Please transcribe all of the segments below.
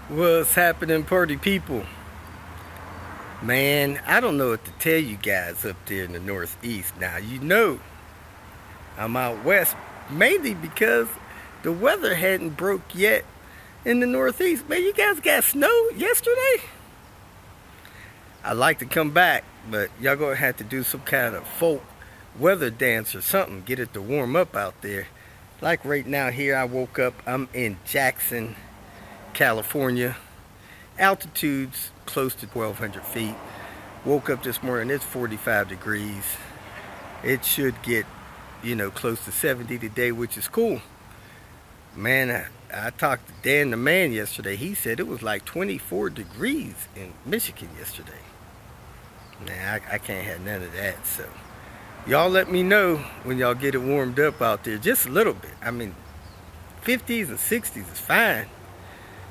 What's happening, party people? Man, I don't know what to tell you guys up there in the Northeast. Now, you know I'm out west mainly because the weather hadn't broke yet in the Northeast. Man, you guys got snow yesterday? I'd like to come back, but y'all gonna have to do some kind of folk weather dance or something. Get it to warm up out there. Like right now here, I woke up, I'm in Jackson, California. Altitude's close to 1,200 feet. Woke up this morning, it's 45 degrees. It should get, close to 70 today, which is cool. Man, I talked to Dan the man yesterday. He said it was like 24 degrees in Michigan yesterday. Man, I can't have none of that. So y'all let me know when y'all get it warmed up out there, just a little bit. I mean, 50s and 60s is fine.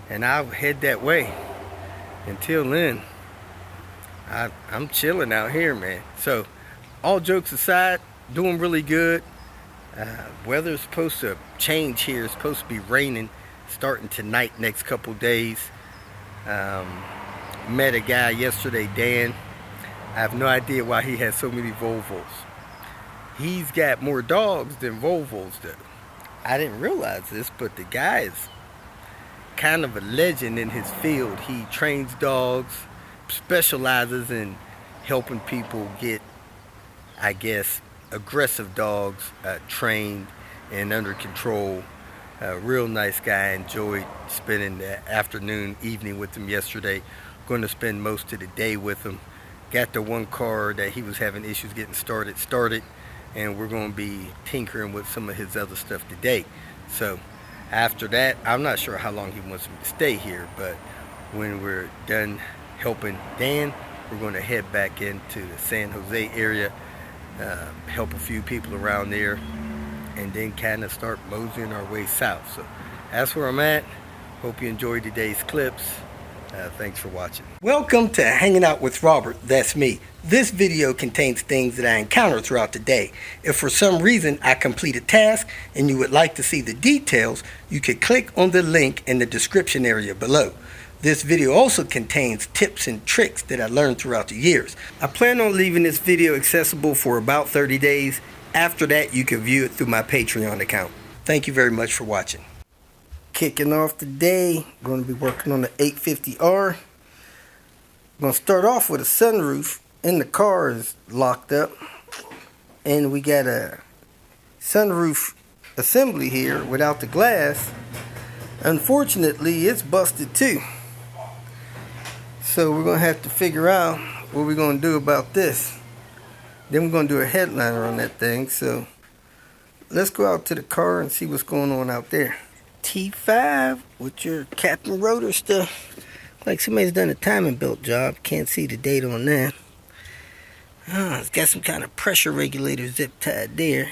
And I'll head that way. Until then, I'm chilling out here, man. So, all jokes aside, doing really good. Weather's supposed to change here. It's supposed to be raining starting tonight, next couple days. Met a guy yesterday, Dan. I have no idea why he has so many Volvos. He's got more dogs than Volvos, though. I didn't realize this, but the guy is kind of a legend in his field. He trains dogs, specializes in helping people get, I guess, aggressive dogs trained and under control. Real nice guy. Enjoyed spending the afternoon, evening with him yesterday. Going to spend most of the day with him. Got the one car that he was having issues getting started, and we're going to be tinkering with some of his other stuff today. So after that, I'm not sure how long he wants me to stay here, but when we're done helping Dan, we're going to head back into the San Jose area, help a few people around there, and then kind of start moseying our way south. So that's where I'm at. Hope you enjoyed today's clips. Thanks for watching. Welcome to Hanging Out with Robert. That's me. This video contains things that I encounter throughout the day. If for some reason I complete a task and you would like to see the details, you could click on the link in the description area below. This video also contains tips and tricks that I learned throughout the years. I plan on leaving this video accessible for about 30 days. After that, you can view it through my Patreon account. Thank you very much for watching. Kicking off today, going to be working on the 850R. I'm going to start off with a sunroof, and the car is locked up. And we got a sunroof assembly here without the glass. Unfortunately, it's busted too. So we're going to have to figure out what we're going to do about this. Then we're going to do a headliner on that thing. So let's go out to the car and see what's going on out there. T5 with your cap and rotor stuff. Like somebody's done a timing belt job. Can't see the date on that. It's got some kind of pressure regulator zip tied there.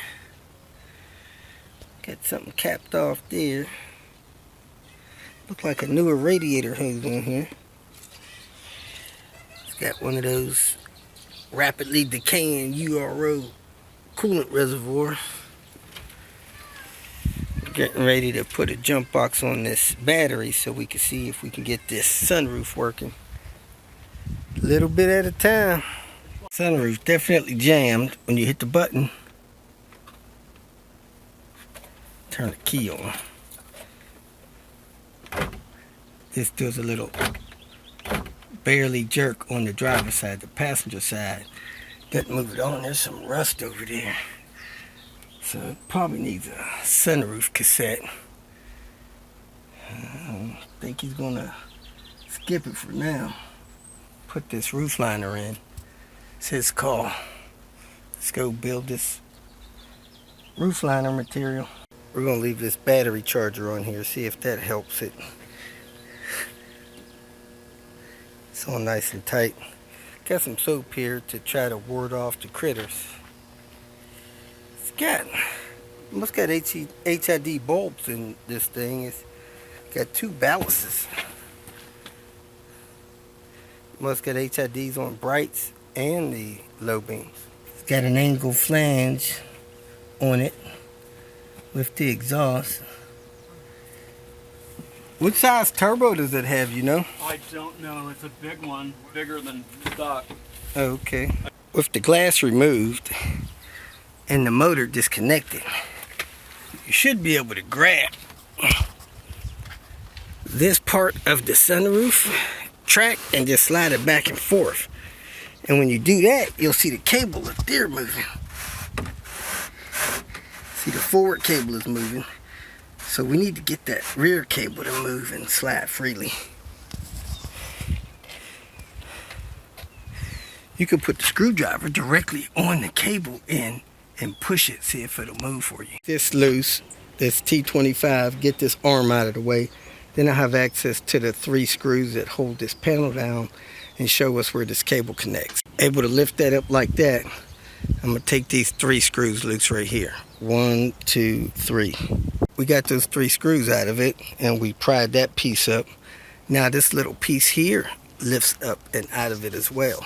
Got something capped off there. Look like a newer radiator hose on here. It's got one of those rapidly decaying HOWR coolant reservoirs. Getting ready to put a jump box on this battery so we can see if we can get this sunroof working. A little bit at a time. Sunroof definitely jammed when you hit the button. Turn the key on. This does a little barely jerk on the driver's side. The passenger side doesn't move it on. There's some rust over there. So it probably needs a sunroof cassette. I think he's gonna skip it for now. Put this roof liner in. It's his call. Let's go build this roof liner material. We're gonna leave this battery charger on here, see if that helps it. It's all nice and tight. Got some soap here to try to ward off the critters. Must got HID bulbs in this thing. It's got two ballasts. Must got HIDs on brights and the low beams. It's got an angle flange on it with the exhaust. What size turbo does it have, you know? I don't know. It's a big one, bigger than stock. Okay. With the glass removed and the motor disconnected, you should be able to grab this part of the sunroof track and just slide it back and forth. And when you do that, you'll see the cable up there moving. See, the forward cable is moving. So we need to get that rear cable to move and slide freely. You can put the screwdriver directly on the cable end and push it, see if it'll move for you. This loose, this T25, get this arm out of the way. Then I have access to the 3 screws that hold this panel down and show us where this cable connects. Able to lift that up like that. I'm gonna take these 3 screws loose right here. 1, 2, 3. We got those 3 screws out of it and we pried that piece up. Now this little piece here lifts up and out of it as well.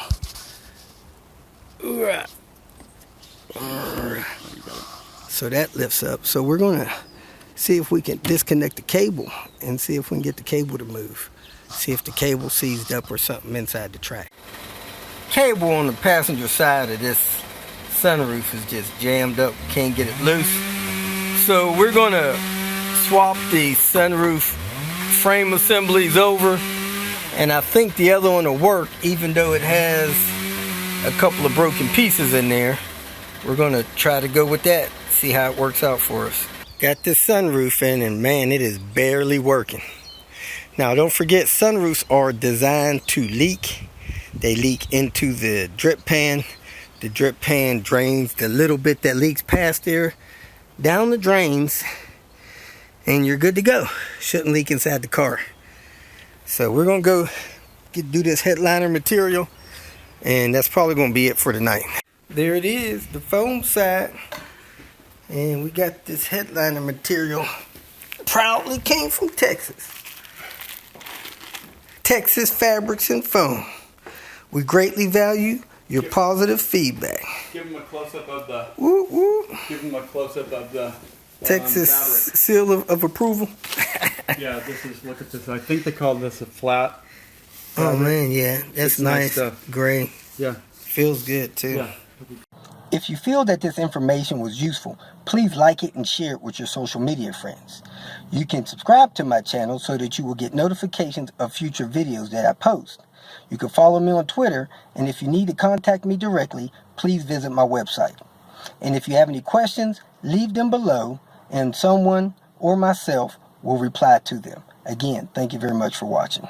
So that lifts up. So we're gonna see if we can disconnect the cable and see if we can get the cable to move. See if the cable seized up or something inside the track. Cable on the passenger side of this sunroof is just jammed up, can't get it loose. So we're gonna swap the sunroof frame assemblies over, and I think the other one will work even though it has a couple of broken pieces in there. We're gonna try to go with that, see how it works out for us. Got this sunroof in and man, it is barely working. Now don't forget, sunroofs are designed to leak. They leak into the drip pan. The drip pan drains the little bit that leaks past there down the drains and you're good to go. Shouldn't leak inside the car. So we're gonna go do this headliner material, and that's probably gonna be it for tonight. There it is, the foam side, and we got this headliner material. Proudly came from Texas. Texas Fabrics and Foam. We greatly value your positive feedback. Give them a close-up of the. Woo, woo. Give them a close-up of the Texas fabric. seal of approval. Yeah, this is. Look at this. I think they call this a flat. Oh man, yeah, that's nice stuff. Gray. Yeah, feels good too. Yeah. If you feel that this information was useful, please like it and share it with your social media friends. You can subscribe to my channel so that you will get notifications of future videos that I post. You can follow me on Twitter, and if you need to contact me directly, please visit my website. And if you have any questions, leave them below, and someone or myself will reply to them. Again, thank you very much for watching.